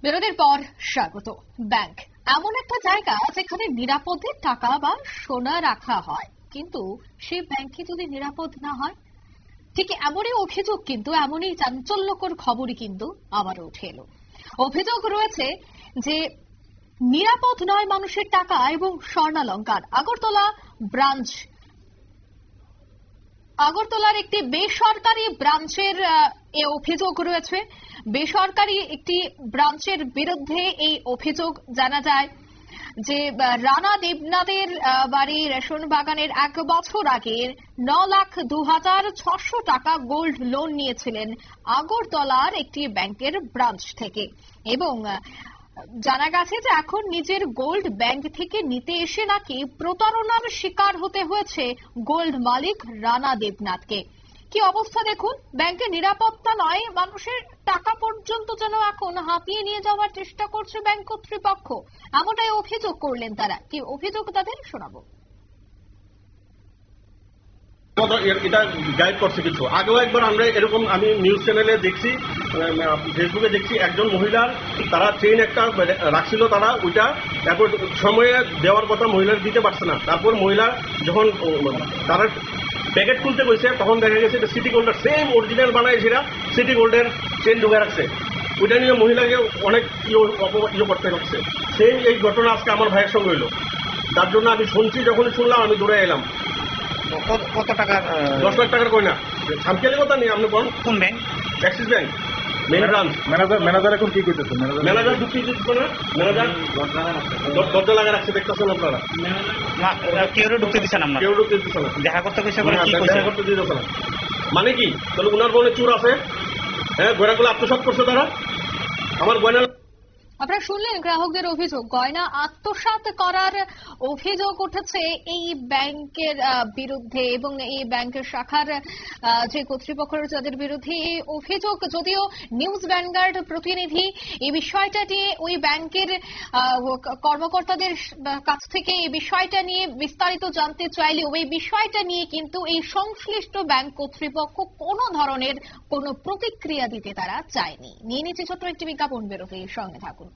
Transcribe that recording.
বিরতির পর স্বাগত। ব্যাংক এমন একটা জায়গা যেখানে নিরাপদে টাকা বা সোনা রাখা হয়, কিন্তু সেই ব্যাংকে যদি নিরাপদ না হয়, ঠিক এমনই অভিযোগ কিন্তু এমনই চাঞ্চল্যকর খবরই কিন্তু আবারও উঠে এলো। অভিযোগ রয়েছে যে নিরাপদ নয় মানুষের টাকা এবং স্বর্ণালংকার। আগরতলার একটি বেসরকারি ব্রাঞ্চের এ অভিযোগ রয়েছে। বেসরকারি একটি ব্রাঞ্চের বিরুদ্ধে এই অভিযোগ জানা যায় যে রানা দেবনাথের বাড়ি রেশন বাগানের 1 বছর আগে 9,02,600 টাকা গোল্ড লোন নিয়েছিলেন আগরতলার একটি ব্যাংকের ব্রাঞ্চ থেকে, এবং জানা গেছে যে এখন নিজের গোল্ড ব্যাংক থেকে নিতে এসে নাকি প্রতারণার শিকার হতে হয়েছে গোল্ড মালিক রানা দেবনাথকে। কি অবস্থা দেখুন, ব্যাংকের নিরাপত্তা নয়, মানুষের টাকা পর্যন্ত যেন এখন হাতিয়ে নিয়ে যাওয়ার চেষ্টা করছে ব্যাংক কর্তৃপক্ষ, এমনটাই অভিযোগ করলেন তারা। কি অভিযোগ তাদের শোনাবো। এটা গাইড করছে কিছু আগেও একবার আমরা এরকম আমি নিউজ চ্যানেলে দেখছি, ফেসবুকে দেখছি, একজন মহিলার তারা চেইন একটা রাখছিল, তারা ওইটা তারপর সময়ে দেওয়ার কথা মহিলার দিতে পারছে না। তারপর মহিলা যখন তারা প্যাকেট খুলতে গেছে তখন দেখা গেছে এটা সিটি গোল্ডের সেম অরিজিনাল বানায়, সেটা সিটি গোল্ডের চেইন ঢুকে রাখছে। ওইটা নিয়ে মহিলাকে অনেক ইয়ে করতে হচ্ছে। সেই এই ঘটনা আজকে আমার ভাইয়ের সঙ্গে হইলো, তার জন্য আমি শুনছি, যখনই শুনলাম আমি দৌড়ে এলাম। কত টাকার? 10 লাখ টাকার কই না, সামকেলের কথা নেই। আপনি বলুন কোন bank? Axis bank main branch. Manager এখন কি করতেছে? ম্যানেজার ঢুকতে দিচ্ছে না, ম্যানেজার দরজা লাগা রাখছে, দেখতেছেন আপনারা। কেউ ঢুকতে দিচ্ছে না, কেউ ঢুকতে দিচ্ছে না, দেখা করতে কইছে, দেখা করতে দিতেছে না। মানে কি তাহলে উনার বলে চুর আছে? হ্যাঁ, গয়নাগুলো আত্মসাৎ করছে তারা। আমার গয়না আপনারা শুনলেন গ্রাহকদের অভিযোগ, গয়না আত্মসাৎ করার অভিযোগ উঠেছে এই ব্যাংকের বিরুদ্ধে, এবং এই ব্যাংকের শাখার যে কর্তৃপক্ষ যাদের বিরুদ্ধে এই অভিযোগ। যদিও নিউজ ভ্যানগার্ড প্রতিনিধি এই বিষয়টা নিয়ে ওই ব্যাংকের কর্মকর্তাদের কাছ থেকে এই বিষয়টা নিয়ে বিস্তারিত জানতে চাইলেও এই বিষয়টা নিয়ে কিন্তু এই সংশ্লিষ্ট ব্যাংক কর্তৃপক্ষ কোনো ধরনের কোনো প্রতিক্রিয়া দিতে তারা চায়নি। নিয়ে নিচ্ছে ছোট্ট একটি বিজ্ঞাপন, বিরতির সঙ্গে থাকুন।